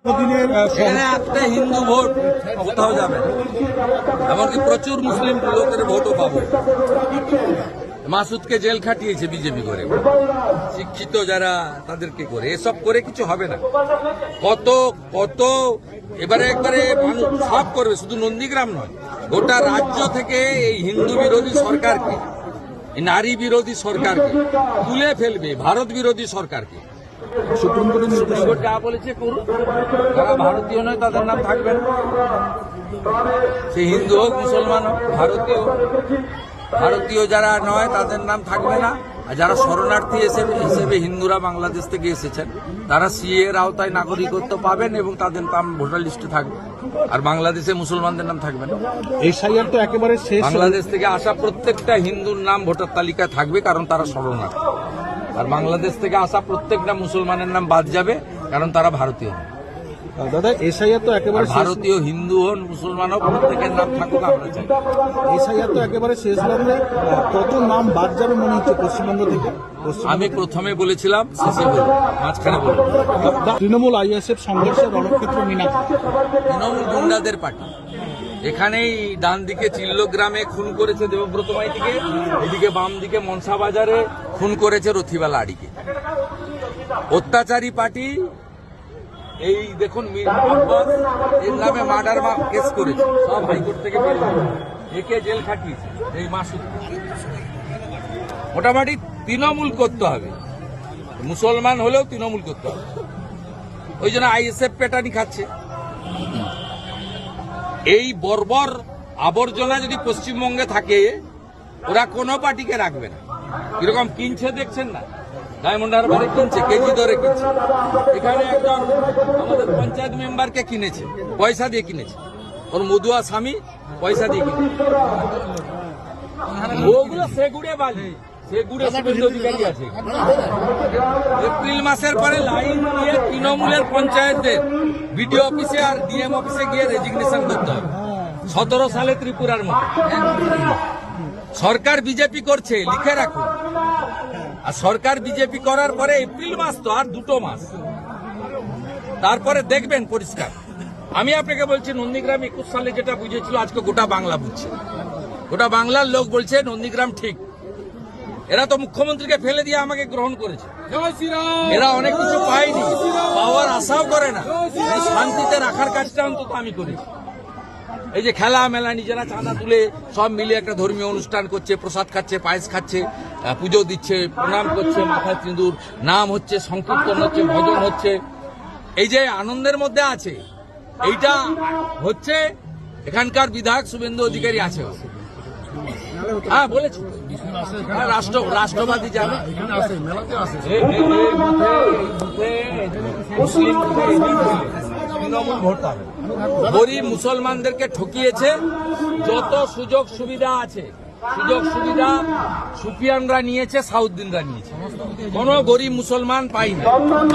এখানে একটা হিন্দু ভোট কোথাও যাবে না, এমনকি প্রচুর মুসলিম লোকের ভোটও পাবো। মাসুদকে জেল খাটিয়েছে বিজেপি করে, শিক্ষিত যারা তাদেরকে করে, এসব করে কিছু হবে না। কত কত এবারে একবারে মানুষ সব করবে, শুধু নন্দীগ্রাম নয়, গোটা রাজ্য থেকে এই হিন্দু বিরোধী সরকারকে, এই নারী বিরোধী সরকারকে তুলে ফেলবে, ভারত বিরোধী সরকারকে। সুপ্রিম কোর্ট যা বলেছে করুন, যারা ভারতীয় নয় তাদের নাম থাকবে না, সে হিন্দু হোক মুসলমান হোক, ভারতীয় যারা নয় তাদের নাম থাকবে না। আর যারা শরণার্থী হিসেবে হিন্দুরা বাংলাদেশ থেকে এসেছেন তারা সিএ এর আওতায় নাগরিকত্ব পাবেন এবং তাদের নাম ভোটার লিস্টে থাকবে। আর বাংলাদেশে মুসলমানদের নাম থাকবে না। এসআইআর তো একেবারে শেষ। বাংলাদেশ থেকে আসা প্রত্যেকটা হিন্দুর নাম ভোটার তালিকায় থাকবে, কারণ তারা শরণার্থী। আর বাংলাদেশ থেকে আসা প্রত্যেকটা মুসলমানের নাম বাদ যাবে, কারণ তারা ভারতীয় নয়। দাদা এসআইআর তো একেবারে ভারতীয় হিন্দু হন মুসলমান হোক, প্রত্যেকের নাম থাকুক আমরা চাই। এসআইআর তো একেবারে শেষ লগ্নে, কত নাম বাদ যাবে মনে হচ্ছে পশ্চিমবঙ্গ থেকে? আমি প্রথমে বলেছিলাম, শেষে বলব, মাঝখানে বলব। তৃণমূল আইএসএফ সংঘর্ষের রণক্ষেত্র মিনাখা। তৃণমূল গুন্ডাদের পার্টি। এখানেই ডান দিকে চিল্লগ্রামে খুন করেছে দেবব্রত মাইতিকে, এদিকে বাম দিকে মনসা বাজারে খুন করেছে রথিবালা আড়িকে। অত্যাচারী পার্টি। এই দেখুন এর নামে মার্ডার কেস করেছে, সব হাইকোর্ট থেকে বেরিয়ে একে জেল খাটিয়েছে। এই মাসুদ মোটামুটি তৃণমূল করতে হবে, মুসলমান হলেও তৃণমূল করতে হবে। ওই জন্য আইএসএফ পেটানি খাচ্ছে। এই বর্বর আবর্জনা যদি পশ্চিমবঙ্গে থাকে, ওরা কোনো পার্টিকে রাখবে না। কিরকম কিনছে দেখছেন না, ডায়মন্ড হারবারে কিনছে, কেজি দরে কিনছে। এখানে একজন আমাদের পঞ্চায়েত মেম্বারকে কিনেছে, পয়সা দিয়ে কিনেছে, ওর মধুয়া স্বামী পয়সা দিয়ে কিনেছে। ওগুলো সেগুড়ে বাজি, সেগুড়ে শুভেন্দু অধিকারী আছে। এপ্রিল মাসের পরে লাইন দিয়ে তৃণমূলের পঞ্চায়েতদের বিডিও অফিসে আর ডিএম অফিসে গিয়ে রেজিগনেশন করতে হবে। 17 সালে ত্রিপুরার মতো। সরকার বিজেপি করছে, লিখে রাখুন। আর সরকার বিজেপি করার পরে এপ্রিল মাস তো আর 2 মাস, তারপরে দেখবেন পরিষ্কার। আমি আপনাকে বলছি, নন্দীগ্রাম 21 সালে যেটা বুঝেছিল আজকে গোটা বাংলা বুঝছে। গোটা বাংলার লোক বলছে নন্দীগ্রাম ঠিক। এরা তো মুখ্যমন্ত্রীকে ফেলে দিয়ে আমাকে গ্রহণ করেছে। এরা অনেক কিছু পায়নি, পাওয়ার আশাও করে না। শান্তিতে রাখার কাজটা অন্তত আমি করেছি। এই যে খেলা মেলা, নিজেরা চাঁদা তুলে সব মিলে একটা ধর্মীয় অনুষ্ঠান করছে, প্রসাদ খাচ্ছে, পায়েস খাচ্ছে, পুজো দিচ্ছে, প্রণাম করছে, মাথায় সিঁদুর, নাম হচ্ছে, সংকীর্তন হচ্ছে, ভজন হচ্ছে। এই যে আনন্দের মধ্যে আছে, এইটা হচ্ছে এখানকার বিধায়ক শুভেন্দু অধিকারী আছে। হ্যাঁ বলেছি, রাষ্ট্রবাদী যাবে, মুসলিম তৃণমূল ভোট পাবে। গরিব মুসলমানদেরকে ঠকিয়েছে। যত সুযোগ সুবিধা আছে, সুযোগ সুবিধা সুফিয়ানরা নিয়েছে, সাউদ্দিনরা নিয়েছে, কোন গরিব মুসলমান পায়নি।